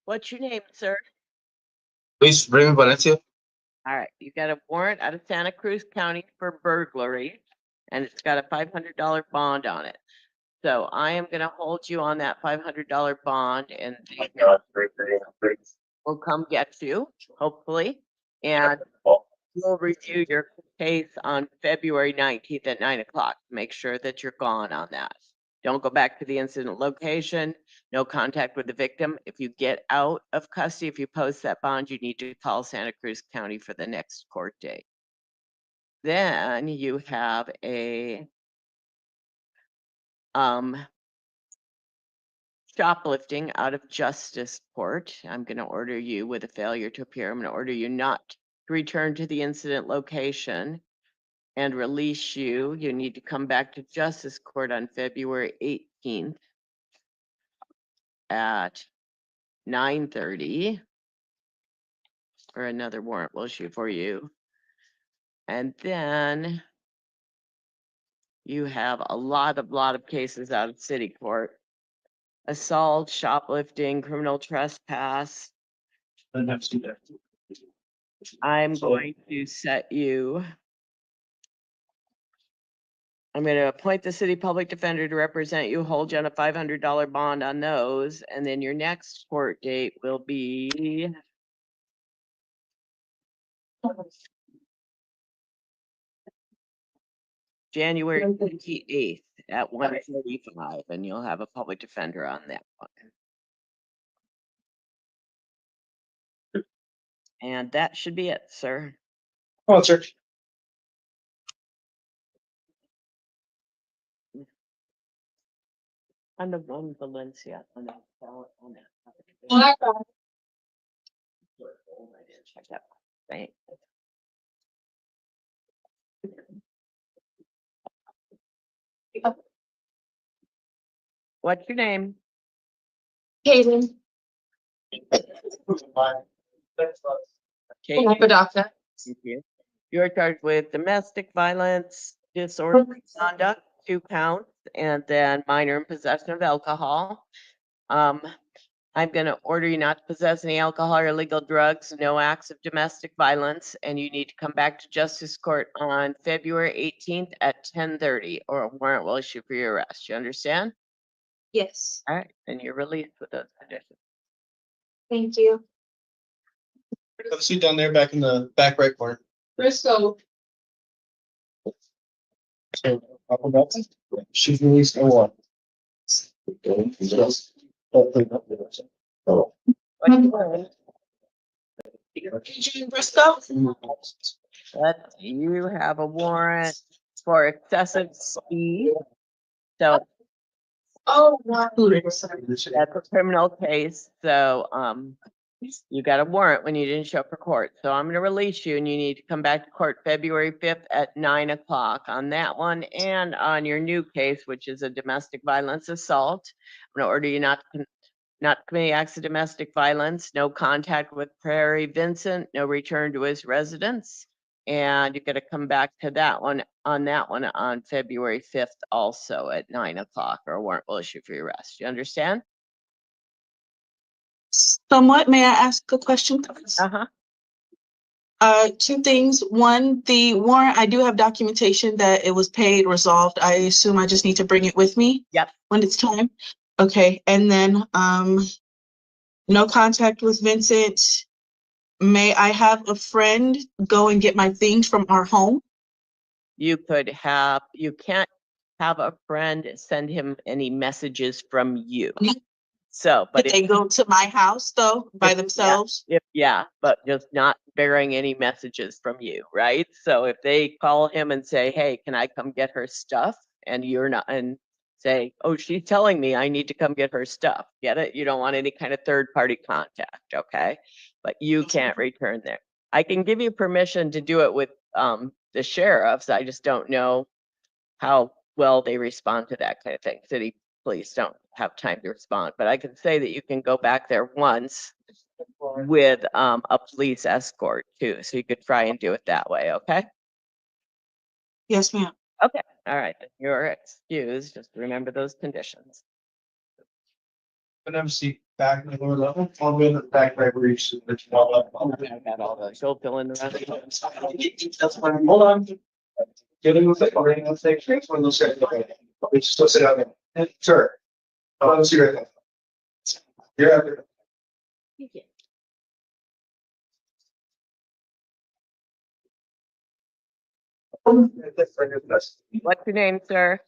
What's your name, sir? Please bring me Valencia. All right, you got a warrant out of Santa Cruz County for burglary, and it's got a $500 bond on it. So I am gonna hold you on that $500 bond, and we'll come get you, hopefully, and we'll review your case on February 19th at 9 o'clock. Make sure that you're gone on that. Don't go back to the incident location, no contact with the victim. If you get out of custody, if you post that bond, you need to call Santa Cruz County for the next court date. Then you have a shoplifting out of justice court. I'm going to order you with a failure to appear. I'm going to order you not to return to the incident location and release you. You need to come back to justice court on February 18th at 9:30 or another warrant will issue for you. And then you have a lot of cases out of city court. Assault, shoplifting, criminal trespass. I'm going to set you. I'm going to appoint the city public defender to represent you, hold you on a $500 bond on those, and then your next court date will be January 28th at 1:45, and you'll have a public defender on that one. And that should be it, sir. Oh, sir. On the one Valencia. On that. Black. I didn't check that. Thanks. What's your name? Hayden. Kate. Lapadaka. Thank you. You're charged with domestic violence, disorderly conduct, 2 counts, and then minor in possession of alcohol. I'm going to order you not to possess any alcohol or illegal drugs, no acts of domestic violence, and you need to come back to justice court on February 18th at 10:30, or a warrant will issue for your arrest. You understand? Yes. All right, and you're released with those conditions. Thank you. Have a seat down there, back in the back right corner. Briscoe. So, she's released a warrant. Adrian Briscoe. You have a warrant for excessive speed. So Oh, wow. that's a criminal case. So you got a warrant when you didn't show up for court. So I'm going to release you, and you need to come back to court February 5th at 9 o'clock on that one, and on your new case, which is a domestic violence assault. I'm going to order you not committing acts of domestic violence, no contact with Prairie Vincent, no return to his residence. And you're going to come back to that one on February 5th also at 9 o'clock, or a warrant will issue for your arrest. You understand? Somewhat. May I ask a question, please? Uh-huh. 2 things. One, the warrant, I do have documentation that it was paid, resolved. I assume I just need to bring it with me? Yep. When it's time? Okay. And then no contact with Vincent. May I have a friend go and get my things from our home? You can't have a friend send him any messages from you. So, but Did they go to my house though, by themselves? Yeah, but just not bearing any messages from you, right? So if they call him and say, hey, can I come get her stuff? And you're not, and say, oh, she's telling me I need to come get her stuff. Get it? You don't want any kind of third party contact, okay? But you can't return there. I can give you permission to do it with the sheriffs. I just don't know how well they respond to that kind of thing. City police don't have time to respond, but I can say that you can go back there once with a police escort too. So you could try and do it that way. Okay. Yes, ma'am. Okay. All right. You're excused. Just remember those conditions. Can I have a seat back in the lower level? I'll be in the back right where you sit. I've got all those. You'll fill in the rest. That's fine. Hold on. Getting with it, already on the same thing, one of those guys. It's still sit down there. Sure. I'll see you right now. You're after. What's your name, sir?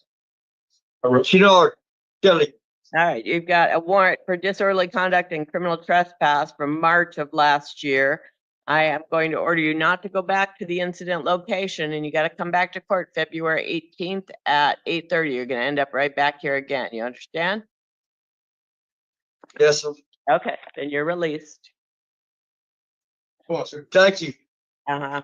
Kelly. All right, you've got a warrant for disorderly conduct and criminal trespass from March of last year. I am going to order you not to go back to the incident location, and you got to come back to court February 18th at 8:30. You're going to end up right back here again. You understand? Yes, sir. Okay, then you're released. Come on, sir. Thank you. Uh-huh.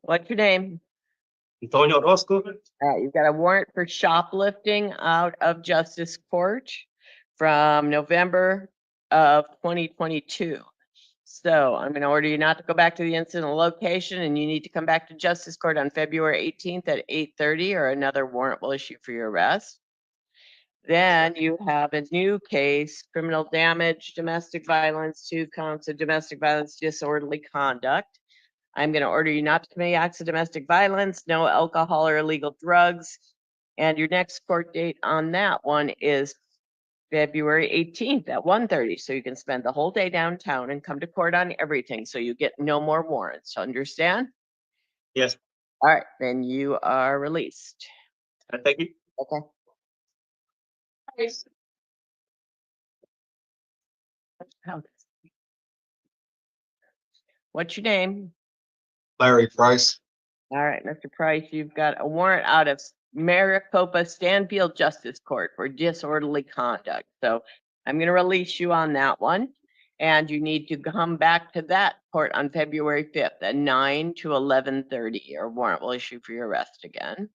What's your name? Antonio Roscoe. You've got a warrant for shoplifting out of justice court from November of 2022. So I'm going to order you not to go back to the incident location, and you need to come back to justice court on February 18th at 8:30, or another warrant will issue for your arrest. Then you have a new case, criminal damage, domestic violence, 2 counts of domestic violence, disorderly conduct. I'm going to order you not to commit acts of domestic violence, no alcohol or illegal drugs. And your next court date on that one is February 18th at 1:30. So you can spend the whole day downtown and come to court on everything. So you get no more warrants. Understand? Yes. All right, then you are released. Thank you. Okay. What's your name? Larry Price. All right, Mr. Price, you've got a warrant out of Maricopa Stanfield Justice Court for disorderly conduct. So I'm going to release you on that one. And you need to come back to that court on February 5th at 9 to 11:30. Your warrant will issue for your arrest again.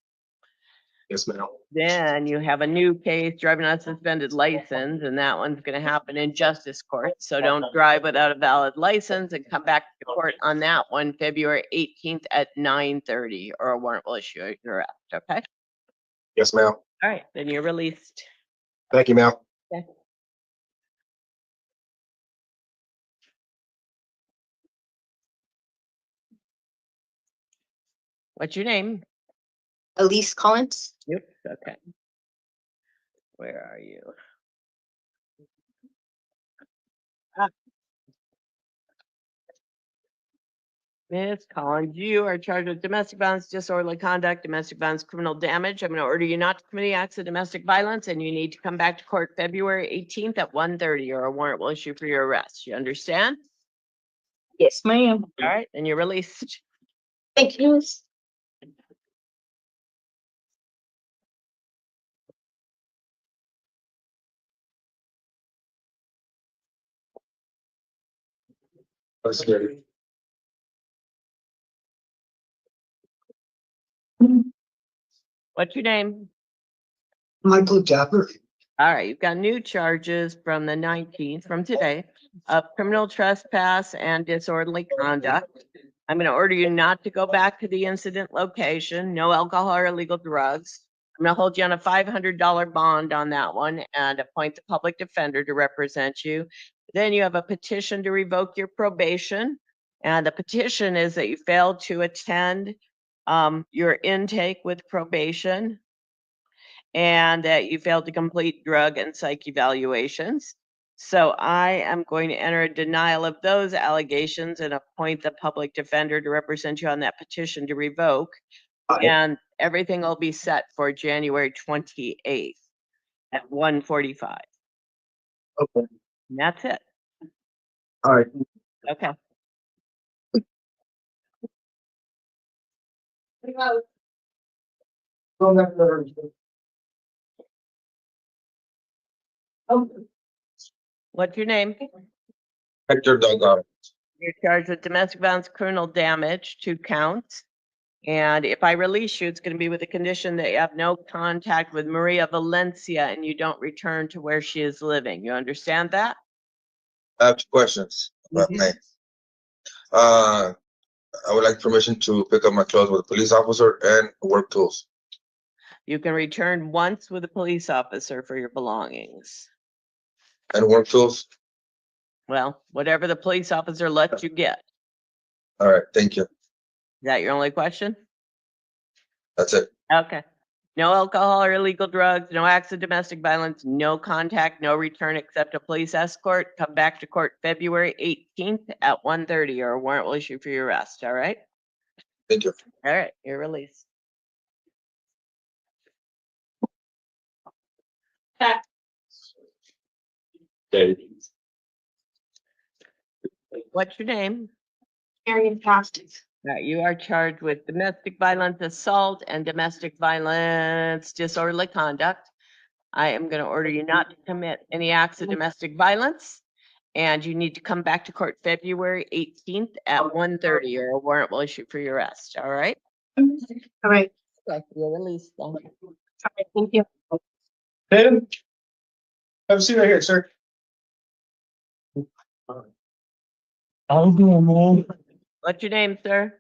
Yes, ma'am. Then you have a new case, driving on suspended license, and that one's going to happen in justice court. So don't drive without a valid license, and come back to court on that one February 18th at 9:30, or a warrant will issue your arrest. Okay. Yes, ma'am. All right, then you're released. Thank you, ma'am. Okay. What's your name? Elise Collins. Yep. Okay. Where are you? Ms. Collins, you are charged with domestic violence, disorderly conduct, domestic violence, criminal damage. I'm going to order you not to commit any acts of domestic violence, and you need to come back to court February 18th at 1:30, or a warrant will issue for your arrest. You understand? Yes, ma'am. All right, then you're released. Thank you. That's good. What's your name? Michael Japper. All right, you've got new charges from the 19th, from today, of criminal trespass and disorderly conduct. I'm going to order you not to go back to the incident location, no alcohol or illegal drugs. I'm going to hold you on a $500 bond on that one and appoint the public defender to represent you. Then you have a petition to revoke your probation. And the petition is that you failed to attend your intake with probation, and that you failed to complete drug and psych evaluations. So I am going to enter a denial of those allegations and appoint the public defender to represent you on that petition to revoke. And everything will be set for January 28th at 1:45. Okay. And that's it. All right. Okay. What's your name? Hector Delgado. You're charged with domestic violence, criminal damage, 2 counts. And if I release you, it's going to be with the condition that you have no contact with Maria Valencia and you don't return to where she is living. You understand that? I have 2 questions about me. I would like permission to pick up my clothes with a police officer and work tools. You can return once with a police officer for your belongings. And work tools? Well, whatever the police officer lets you get. All right, thank you. Is that your only question? That's it. Okay. No alcohol or illegal drugs, no acts of domestic violence, no contact, no return except a police escort. Come back to court February 18th at 1:30 or a warrant will issue for your arrest, all right? Thank you. All right, you're released. What's your name? Marion Costas. You are charged with domestic violence assault and domestic violence disorderly conduct. I am going to order you not to commit any acts of domestic violence. And you need to come back to court February 18th at 1:30 or a warrant will issue for your arrest, all right? All right. Okay, you're released then. All right. Thank you. Tatum? Have a seat right here, sir. How you doing, man? What's your name, sir?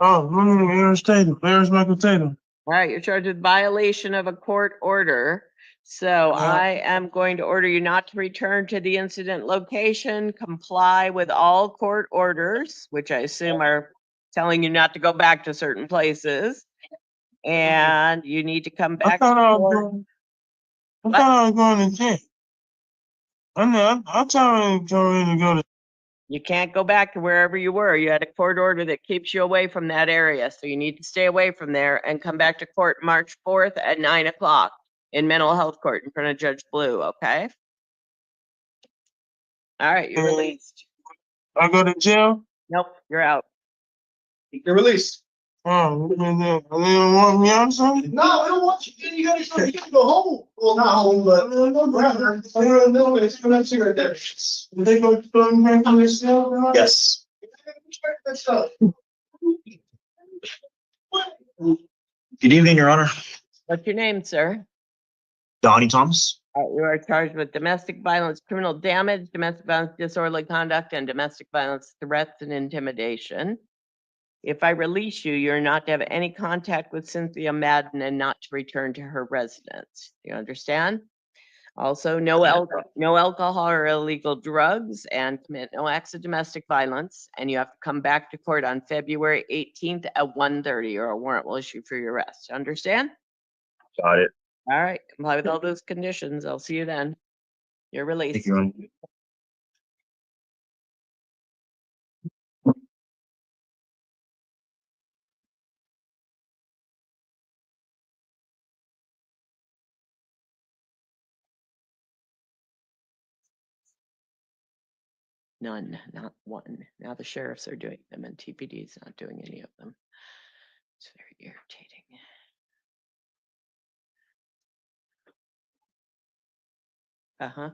Oh, my name is Aaron Tatum. Aaron's Michael Tatum. All right, you're charged with violation of a court order. So I am going to order you not to return to the incident location, comply with all court orders, which I assume are telling you not to go back to certain places. And you need to come I back. thought to I was court. going. I thought I was going to jail. I'm telling you to go to. You can't go back to wherever you were. You had a court order that keeps you away from that area. So you need to stay away from there and come back to court March 4th at 9 o'clock in mental health court in front of Judge Blue, okay? All right, you're released. I go to jail. Nope, you're out. You're released. Oh, they don't want me out or something? No, I don't want you. You gotta go home. Well, not home, but it's coming to right there. They go to back on this cell? Yes. Good evening, Your Honor. What's your name, sir? Donnie Thomas. You are charged with domestic violence, criminal damage, domestic violence, disorderly conduct, and domestic violence threats and intimidation. If I release you, you're not to have any contact with Cynthia Madden and not to return to her residence. You understand? Also, no alcohol or illegal drugs and commit no acts of domestic violence. And you have to come back to court on February 18th at 1:30 or a warrant will issue for your arrest. Understand? Got it. All right, comply with all those conditions. I'll see you then. You're released. Thank you, Your Honor. None, not one. Now the sheriffs are doing them and TPD is not doing any of them. It's very irritating. Uh-huh.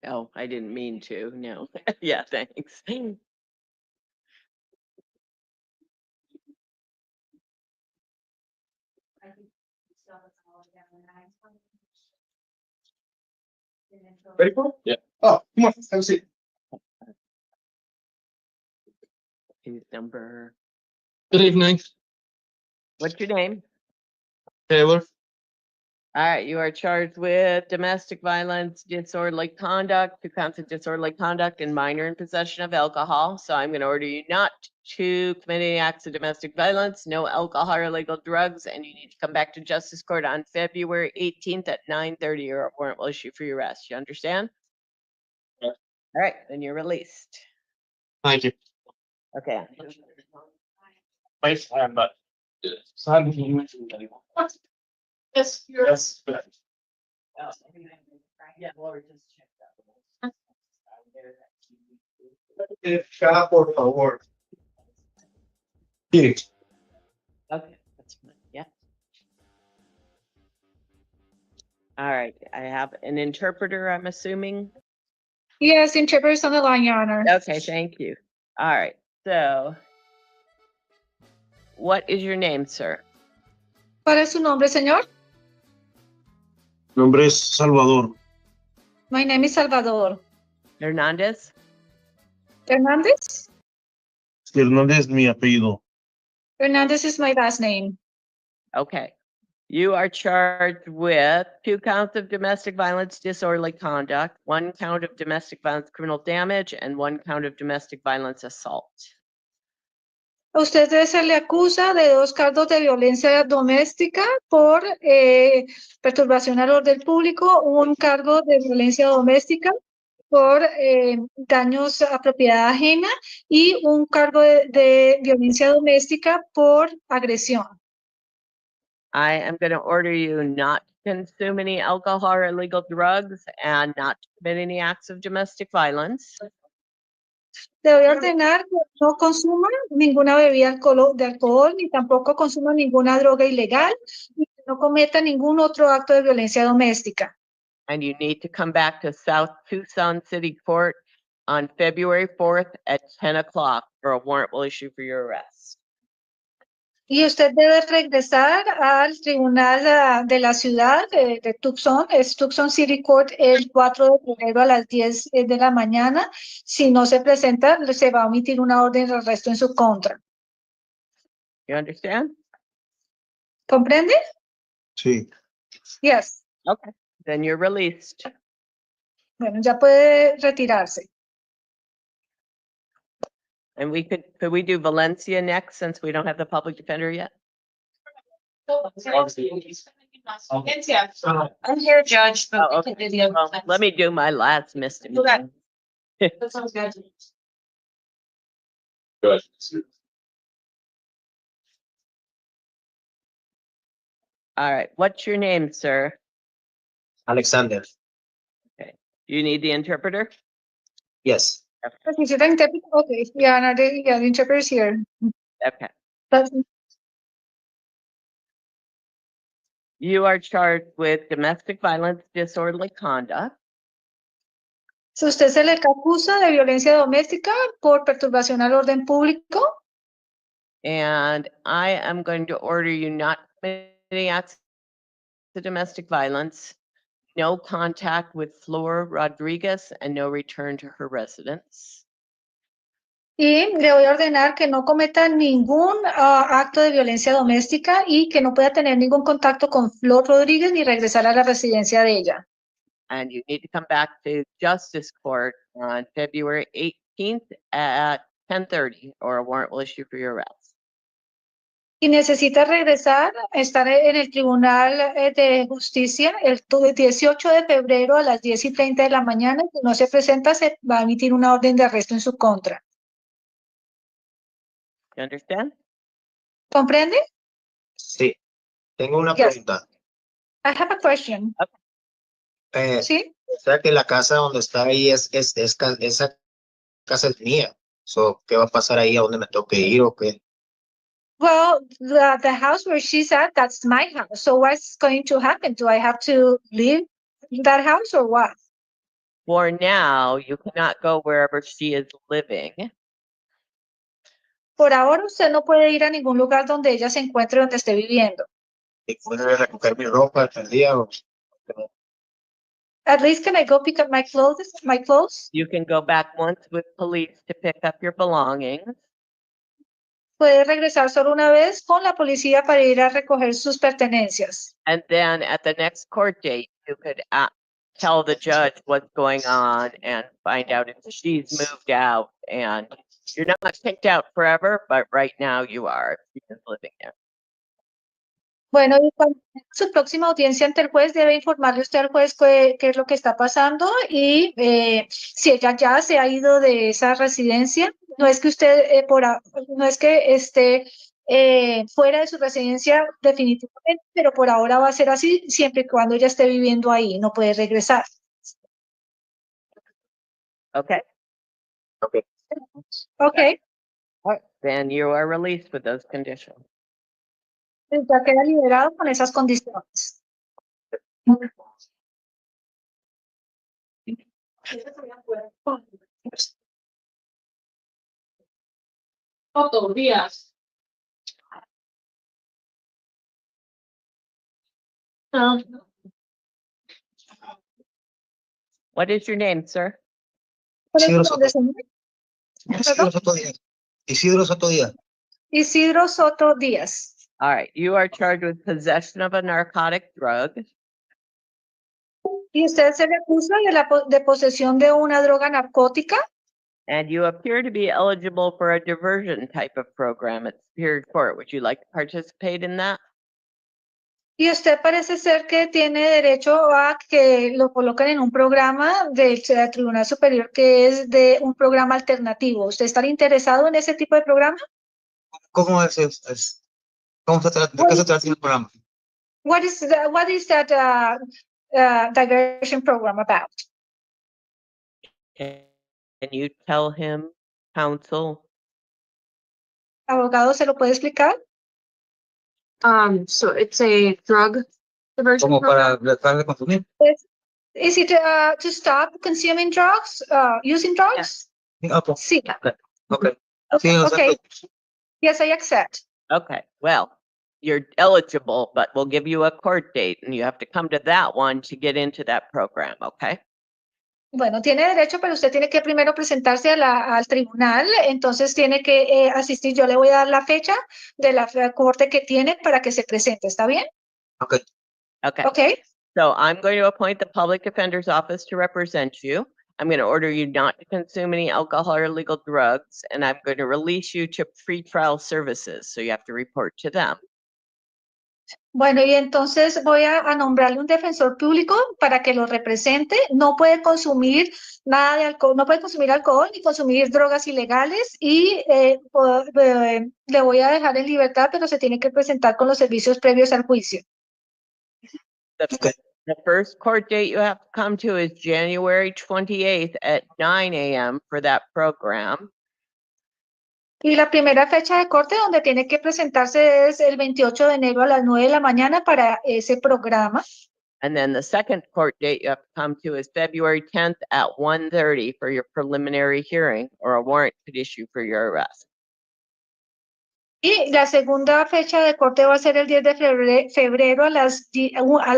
Oh, I didn't mean to, no. Yeah, thanks. Ready for it? Yeah. Oh, come on, have a seat. His number. Good evening, What's your name? Taylor. All right, you are charged with domestic violence, disorderly conduct, 2 counts of disorderly conduct, and minor in possession of alcohol. So I'm going to order you not to commit any acts of domestic violence, no alcohol or illegal drugs, and you need to come back to Justice Court on February 18th at 9:30 or a warrant will issue for your arrest. You understand? Yeah. All right, then you're released. Thank you. Okay. Wait, I'm not. Sign me, you mentioned anyone. Yes, you're. Yes. Yeah, Laura just checked that. Por favor. Yeah. Okay, that's fine. Yeah. All right, I have an interpreter, I'm assuming. Yes, interpreters on the line, Your Honor. Okay, thank you. All right, so what is your name, sir? ¿Cuál es su nombre, señor? Nombre es Salvador. My name is Salvador. Hernandez? Hernandez? Hernández es mi apellido. Hernandez is my last name. Okay. You are charged with 2 counts of domestic violence, disorderly conduct, 1 count of domestic violence, criminal damage, and 1 count of domestic violence assault. A usted se le acusa de 2 cargos de violencia doméstica por perturbación al orden público, un cargo de violencia doméstica por daños a propiedad ajena y un cargo de violencia doméstica por agresión. I am going to order you not to consume any alcohol or illegal drugs and not to commit any acts of domestic violence. Le voy a ordenar que no consuma ninguna bebida de alcohol, ni tampoco consuma ninguna droga ilegal, ni que no cometa ningún otro acto de violencia doméstica. And you need to come back to South Tucson City Court on February 4th at 10 o'clock or a warrant will issue for your arrest. Y usted debe regresar al tribunal de la ciudad de Tucson, es Tucson City Court, el 4 de febrero a las 10 de la mañana. Si no se presenta, se va a emitir una orden de arresto en su contra. You understand? ¿Comprende? Sí. Yes. Okay. Then you're released. Bueno, ya puede retirarse. And could we do Valencia next since we don't have the public defender yet? I'm here, Judge, but Oh, we can do the other Well, ones. let me do my last misdemeanor. That sounds good. Good. All right. What's your name, sir? Alexander. You need the interpreter? Yes. Necesita intérprete. Okay, yeah, the interpreter is here. Okay. But You are charged with domestic violence, disorderly conduct, si usted se le acusa de violencia doméstica por perturbación al orden público, and I am going to order you not to commit any acts of domestic violence, no contact with Flor Rodriguez, and no return to her residence. y le voy a ordenar que no cometa ningún acto de violencia doméstica y que no pueda tener ningún contacto con Flor Rodríguez ni regresar a la residencia de ella. And you need to come back to Justice Court on February 18th at 10:30, or a warrant will issue for your arrest. Y necesita regresar, estar en el Tribunal de Justicia el 18 de febrero a las 10:30 de la mañana. Si no se presenta, se va a emitir una orden de arresto en su contra. You understand? ¿Comprende? Sí. Tengo una Yes. pregunta. I have a question. ¿Sí? O sea que la casa donde está ahí esa casa es mía. So, ¿qué va a pasar ahí? ¿A dónde me tengo que ir o qué? Well, the house where she's at, that's my house. So what's going to happen? Do I have to leave that house or what? For now, you cannot go wherever she is living. Por ahora usted no puede ir a ningún lugar donde ella se encuentre, donde esté viviendo. ¿Y puedo recoger mi ropa el día? At least can I go pick up my clothes? You can go back once with police to pick up your belongings. Puede regresar solo una vez con la policía para ir a recoger sus pertenencias. And then at the next court date, you could tell the judge what's going on and find out if she's moved out. And you're not kicked out forever, but right now you are. She's living there. Bueno, y cuando tenga su próxima audiencia ante el juez, debe informarle usted al juez qué es lo que está pasando y si ella ya se ha ido de esa residencia, no es que usted no es que esté fuera de su residencia definitivamente, pero por ahora va a ser así siempre y cuando ella esté viviendo ahí, no puede regresar. Okay. Okay. Okay. All right. Then you are released with those conditions. Ya queda liberado con esas condiciones. Fotografías. No. What is your name, sir? ¿Cuál es su Isidro nombre, Soto. señor? Isidro Soto Díaz. Isidro Soto Díaz. Isidro Soto Díaz. All right, you are charged with possession of a narcotic drug, Y usted se le acusa de posesión de una droga narcótica. and you appear to be eligible for a diversion type of program at Superior Court. Would you like to participate in that? Y usted parece ser que tiene derecho a que lo coloquen en un programa del Tribunal Superior que es de un programa alternativo. ¿Usted está interesado en ese tipo de programa? ¿Cómo ¿Cómo se trata? ¿De qué se trata el programa? What is that diversion program about? Can you tell him, counsel? Abogado, ¿se lo puede explicar? So it's a drug diversion Como program. para dejar de consumir. Is it to stop consuming drugs, using drugs? Sí, ah, pues, Sí. ok. Sí, lo Okay. acepto. Yes, I accept. Okay, well, you're eligible, but we'll give you a court date and you have to come to that one to get into that program, okay? Bueno, tiene derecho, pero usted tiene que primero presentarse al tribunal, entonces tiene que asistir. Yo le voy a dar la fecha de la corte que tiene para que se presente, ¿está bien? Ok. Okay, Okay. so I'm going to appoint the Public Defender's Office to represent you. I'm going to order you not to consume any alcohol or illegal drugs, and I'm going to release you to pretrial services, so you have to report to them. Bueno, y entonces voy a nombrarle un defensor público para que lo represente. No puede consumir nada de alcohol, no puede consumir alcohol ni consumir drogas ilegales y le voy a dejar en libertad, pero se tiene que presentar con los servicios previos al juicio. The first court date you have to come to is January 28th at 9 a.m. for that program. Y la primera fecha de corte donde tiene que presentarse es el 28 de enero a las 9 de la mañana para ese programa. And then the second court date you have to come to is February 10th at 1:30 for your preliminary hearing, or a warrant could issue for your arrest. Y la segunda fecha de corte va a ser el 10 de febrero a la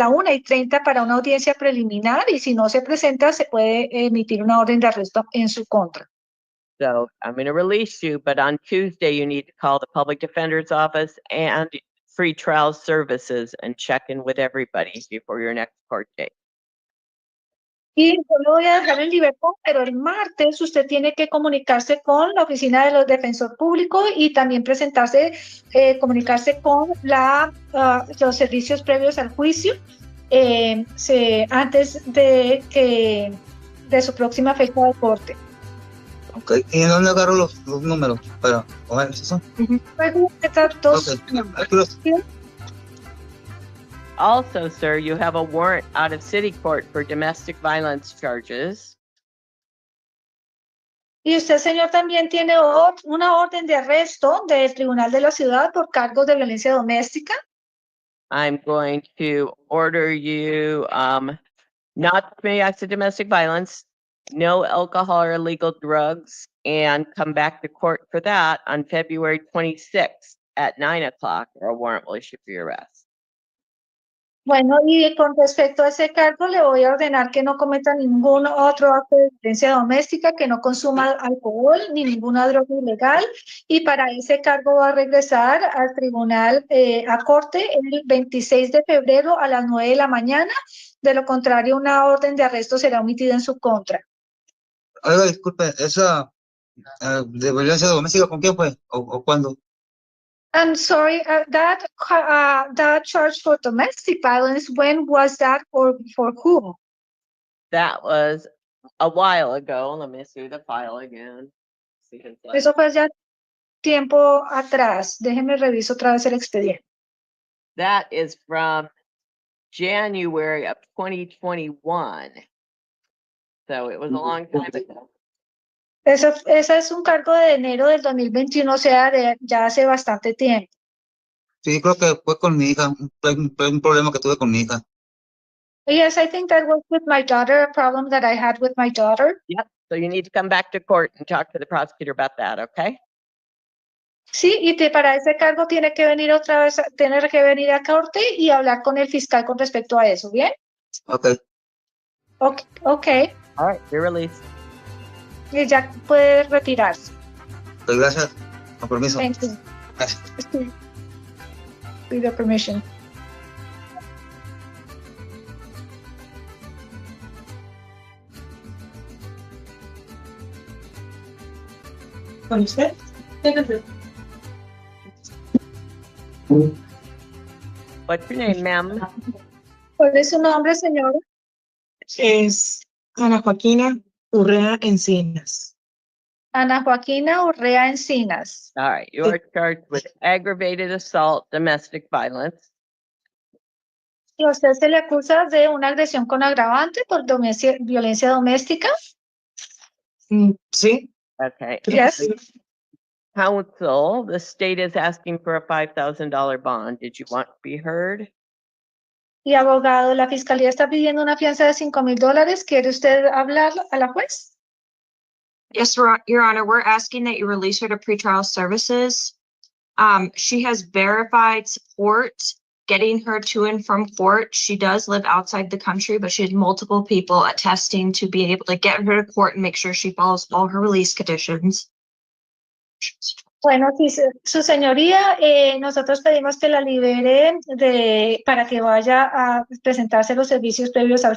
1:30 para una audiencia preliminar, y si no se presenta se puede emitir una orden de arresto en su contra. So I'm going to release you, but on Tuesday you need to call the Public Defender's Office and Free Trial Services and check in with everybody before your next court date. Y yo lo voy a dejar en libertad, pero el martes usted tiene que comunicarse con la oficina de los defensor público y también presentarse, comunicarse con los servicios previos al juicio antes de su próxima fecha de corte. Ok. ¿Y en dónde agarro los números? Para coger eso. Puede estar dos Ok. Aquí los- Also, sir, you have a warrant out of city court for domestic violence charges. Y usted, señor, también tiene una orden de arresto del Tribunal de la Ciudad por cargos de violencia doméstica. I'm going to order you not to commit acts of domestic violence, no alcohol or illegal drugs, and come back to court for that on February 26th at 9 o'clock, or a warrant will issue for your arrest. Bueno, y con respecto a ese cargo, le voy a ordenar que no cometa ningún otro acto de violencia doméstica, que no consuma alcohol ni ninguna droga ilegal, y para ese cargo va a regresar al tribunal, a corte, el 26 de febrero a las 9 de la mañana. De lo contrario, una orden de arresto será emitida en su contra. Oiga, disculpe, esa de violencia doméstica, ¿con quién fue? ¿O cuándo? I'm sorry, that charge for domestic violence, when was that, or for whom? That was a while ago. Let me see the file again. See his last- Eso fue ya tiempo atrás. Déjeme reviso otra vez el expediente. That is from January of 2021. So it was a long time ago. Ese es un cargo de enero del 2021, o sea, ya hace bastante tiempo. Sí, creo que fue con mi hija, un problema que tuve con mi hija. Yes, I think that was with my daughter, a problem that I had with my daughter. Yep. So you need to come back to court and talk to the prosecutor about that, okay? Sí, y para ese cargo tiene que venir otra vez, tiene que venir a corte y hablar con el fiscal con respecto a eso, ¿bien? Ok. Okay. All right, you're released. Y ya puede retirarse. Pues gracias. Con permiso. Thank you. Gracias. With your permission. ¿Con usted? What's your name, ma'am? ¿Cuál es su nombre, señora? Es Ana Joaquina Urrea Encinas. Ana Joaquina Urrea Encinas. All right, you are charged with aggravated assault, domestic violence. ¿Y a usted se le acusa de una agresión con agravante por violencia doméstica? Sí. Okay. Yes. Counsel, the state is asking for a $5,000 bond. Did you want to be heard? Y abogado, la fiscalía está pidiendo una fianza de $5,000. ¿Quiere usted hablar a la juez? Yes, Your Honor, we're asking that you release her to pretrial services. She has verified support getting her to and from court. She does live outside the country, but she had multiple people attesting to be able to get her to court and make sure she follows all her release conditions. Bueno, sí, su señoría, nosotros pedimos que la libere para que vaya a presentarse los servicios previos al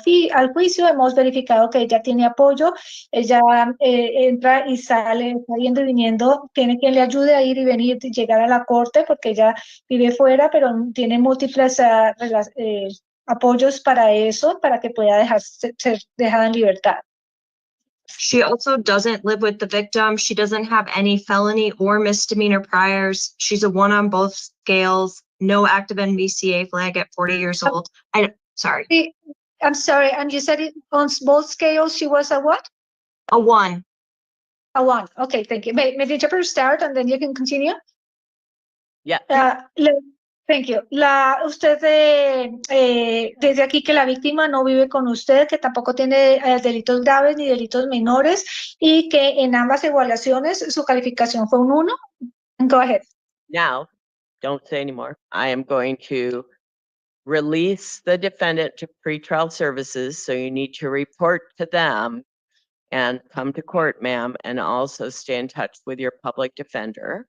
juicio. Hemos verificado que ella tiene apoyo, ella entra y sale, está yendo y viniendo, tiene quien le ayude a ir y venir, llegar a la corte, porque ella vive fuera, pero tiene múltiples apoyos para eso, para que pueda ser dejada en libertad. She also doesn't live with the victim. She doesn't have any felony or misdemeanor priors. She's a 1 on both scales, no active NVCA flag at 40 years old. Sorry. I'm sorry, and you said it on both scales she was a what? A 1. A 1. Okay, thank you. May the interpreter start and then you can continue? Yeah. Thank you. Usted desde aquí que la víctima no vive con usted, que tampoco tiene delitos graves ni delitos menores y que en ambas evaluaciones su calificación fue un 1. Go ahead. Now, don't say anymore. I am going to release the defendant to pretrial services, so you need to report to them and come to court, ma'am, and also stay in touch with your public defender.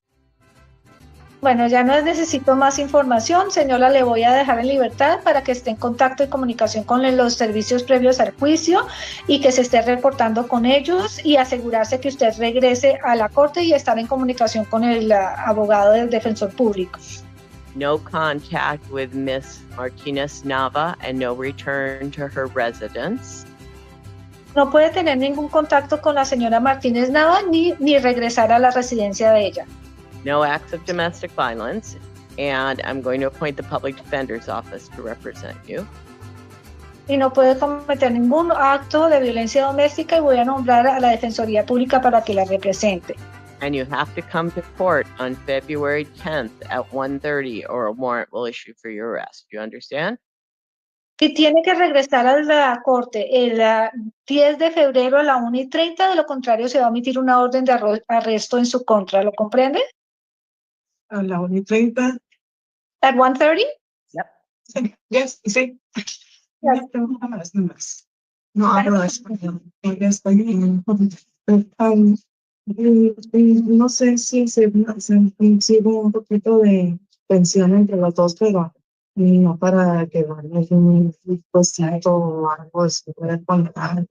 Bueno, ya no necesito más información, señora, le voy a dejar en libertad para que esté en contacto y comunicación con los servicios previos al juicio y que se esté reportando con ellos y asegurarse que usted regrese a la corte y estar en comunicación con el abogado del defensor público. No contact with Miss Martinez Nava and no return to her residence. No puede tener ningún contacto con la señora Martínez Nava ni regresar a la residencia de ella. No acts of domestic violence, and I'm going to appoint the public defender's office to represent you. Y no puede cometer ningún acto de violencia doméstica y voy a nombrar a la Defensoría Pública para que la represente. And you have to come to court on February 10th at 1:30 or a warrant will issue for your arrest. You understand? Y tiene que regresar a la corte el 10 de febrero a la 1:30, de lo contrario se va a emitir una orden de arresto en su contra. ¿Lo comprende? A la 1:30. At 1:30? Sí. Yes, sí. Yes. No hablo español. No sé si se consigue un poquito de tensión entre los dos, pero no para que vaya un cosito o algo de su contar.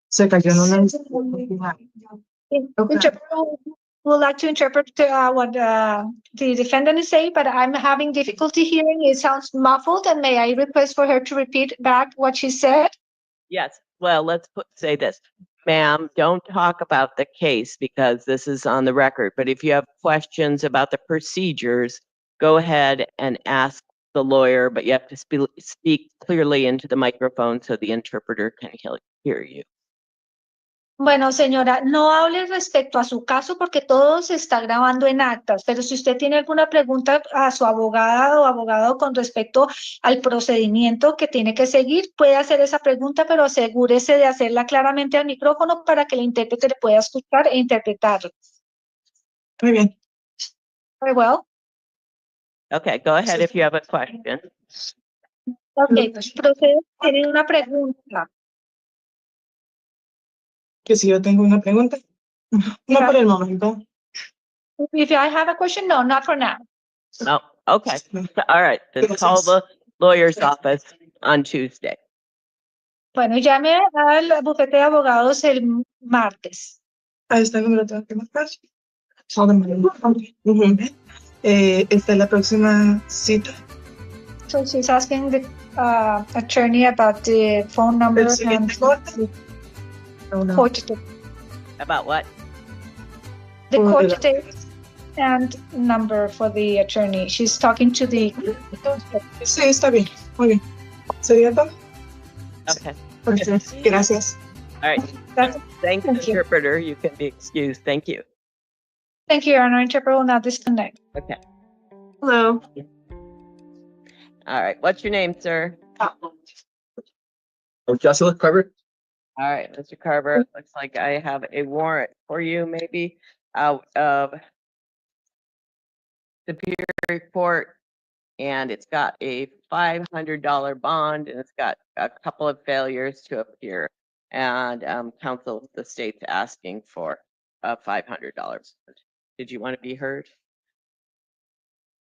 Se cayó en una. Interpreter would like to interpret what the defendant is saying, but I'm having difficulty hearing. It sounds muffled, and may I request for her to repeat back what she said? Yes. Well, let's say this. Ma'am, don't talk about the case because this is on the record. But if you have questions about the procedures, go ahead and ask the lawyer, but you have to speak clearly into the microphone so the interpreter can hear you. Bueno, señora, no hable respecto a su caso porque todo se está grabando en actas, pero si usted tiene alguna pregunta a su abogada o abogado con respecto al procedimiento que tiene que seguir, puede hacer esa pregunta, pero asegúrese de hacerla claramente al micrófono para que el intérprete le pueda escuchar e interpretarlo. Muy bien. Very well. Okay, go ahead if you have a question. Okay, procede, tiene una pregunta. Que si yo tengo una pregunta. No por el momento. If I have a question, no, not for now. No, okay, all right, then call Gracias. the lawyer's office on Tuesday. Bueno, llame al bufete de abogados el martes. A este número tengo que marcar. Call them. Ujú. Esta es la próxima cita. So she's asking the attorney about the phone number El and siguiente corte. No, no. court date. About what? The Oh, court yeah. date and number for the attorney. She's talking to the. Sí, está bien. Muy bien. ¿Sería todo? Okay, Ok, gracias. all right, That's, thanks, Thank you. interpreter, you can be excused, thank you. thank you, Your Honor. Interpreter will now disconnect. Okay, Hello. all right, what's your name, sir? Joshua Carver? All right, Mr. Carver, it looks like I have a warrant for you, maybe out of Superior Court, and it's got a $500 bond, and it's got a couple of failures to appear. And counsel, the state's asking for $500. Did you want to be heard?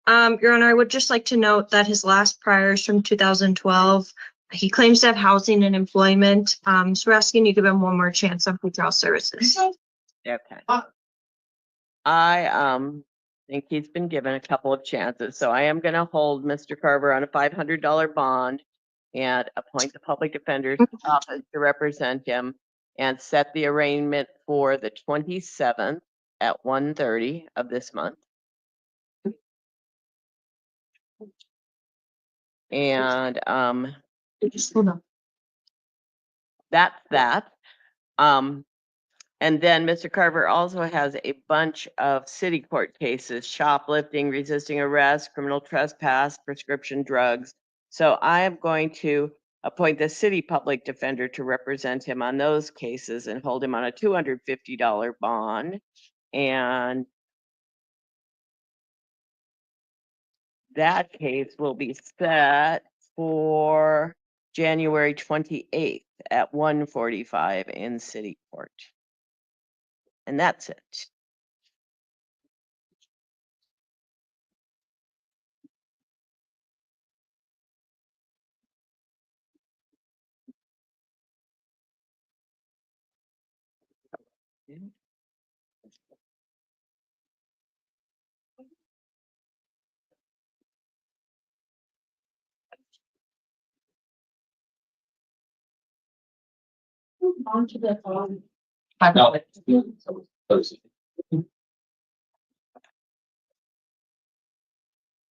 Your Honor, I would just like to note that his last prior is from 2012. He claims to have housing and employment. So we're asking you to give him one more chance on pretrial services. Okay. I think he's been given a couple of chances, so I am gonna hold Mr. Carver on a $500 bond and appoint the public defender's office to represent him and set the arraignment for the 27th at 1:30 of this month. And Hold on. that's that. And then Mr. Carver also has a bunch of city court cases: shoplifting, resisting arrest, criminal trespass, prescription drugs. So I am going to appoint the city public defender to represent him on those cases and hold him on a $250 bond. And that case will be set for January 28th at 1:45 in city court. And that's it.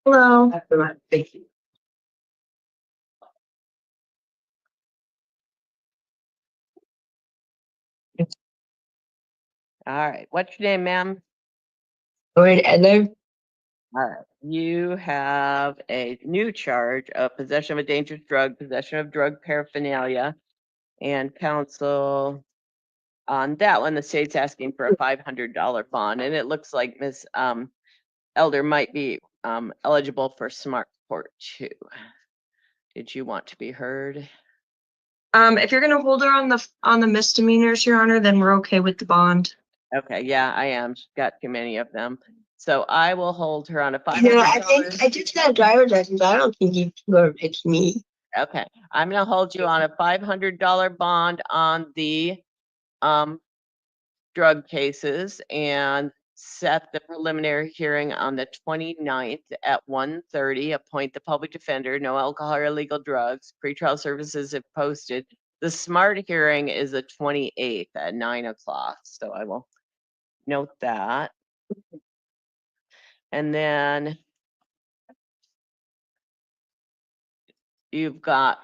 Hello. Thank you. All right, what's your name, ma'am? And All right, you have a new charge of possession of a dangerous drug, possession of drug paraphernalia, and counsel. On that one, the state's asking for a $500 bond, and it looks like Ms. Elder might be eligible for smart court too. Did you want to be heard? If you're gonna hold her on the misdemeanors, Your Honor, then we're okay with the bond. Okay, yeah, I am. She's got too many of them. So I will hold her on a $500. Yeah, I think I just got a driver's license. I don't think he's gonna pick me. Okay, I'm gonna hold you on a $500 bond on the drug cases and set the preliminary hearing on the 29th at 1:30. Appoint the public defender, no alcohol or illegal drugs, pretrial services if posted. The smart hearing is the 28th at 9:00, so I will note that. And then you've got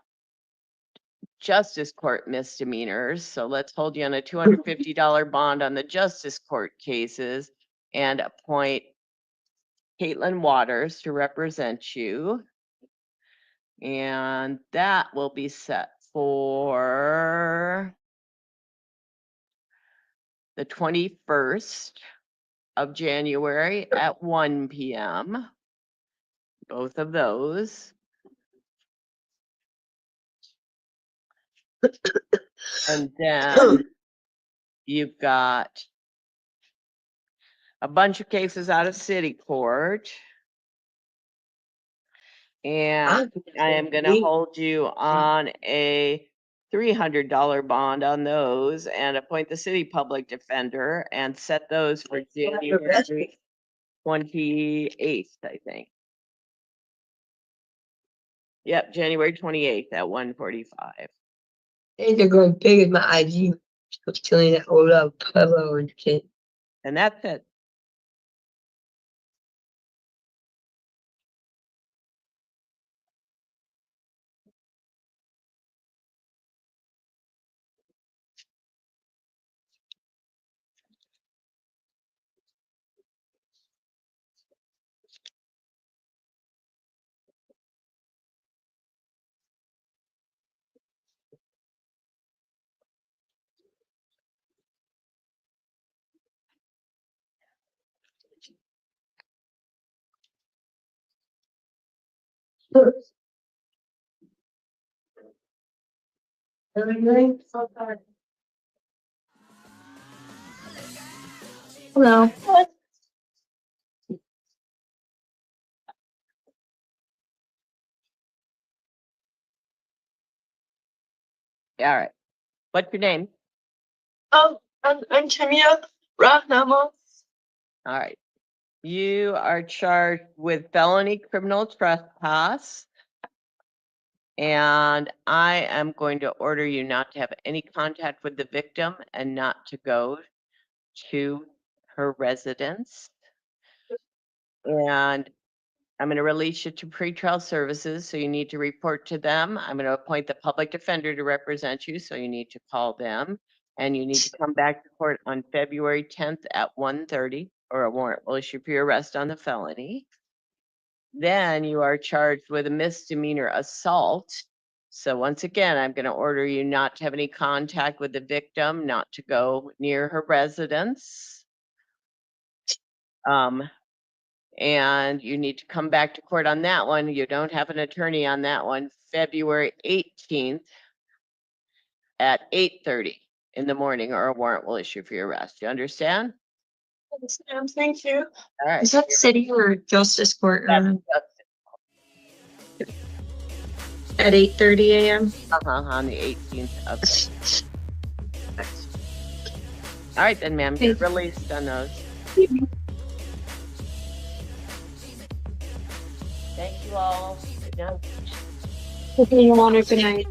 justice court misdemeanors, so let's hold you on a $250 bond on the justice court cases and appoint Caitlin Waters to represent you. And that will be set for the 21st of January at 1 p.m. Both of those. And then You've got a bunch of cases out of city court. And I am gonna hold you on a $300 bond on those and appoint the city public defender and set those for January 28th, I think. Yep, January 28th at 1:45. And they're going big in my IG. Was killing that old Pueblo and shit. And that's it. Hello. All right. What's your name? Oh, I'm Tamia Rahnamo. All right. You are charged with felony criminal trespass. And I am going to order you not to have any contact with the victim and not to go to her residence. And I'm going to release you to pretrial services, so you need to report to them. I'm going to appoint the public defender to represent you, so you need to call them. And you need to come back to court on February 10th at 1:30, or a warrant will issue for your arrest on the felony. Then you are charged with a misdemeanor assault. So once again, I'm going to order you not to have any contact with the victim, not to go near her residence. And you need to come back to court on that one. You don't have an attorney on that one. February 18th at 8:30 in the morning, or a warrant will issue for your arrest. You understand? Yes, ma'am. Thank you. All right. Is that city or justice court That's at 8:30 a.m.? on the 18th of. All right, then, ma'am, you're released on those. Thank you all. Good night. Okay, Your Honor, good night.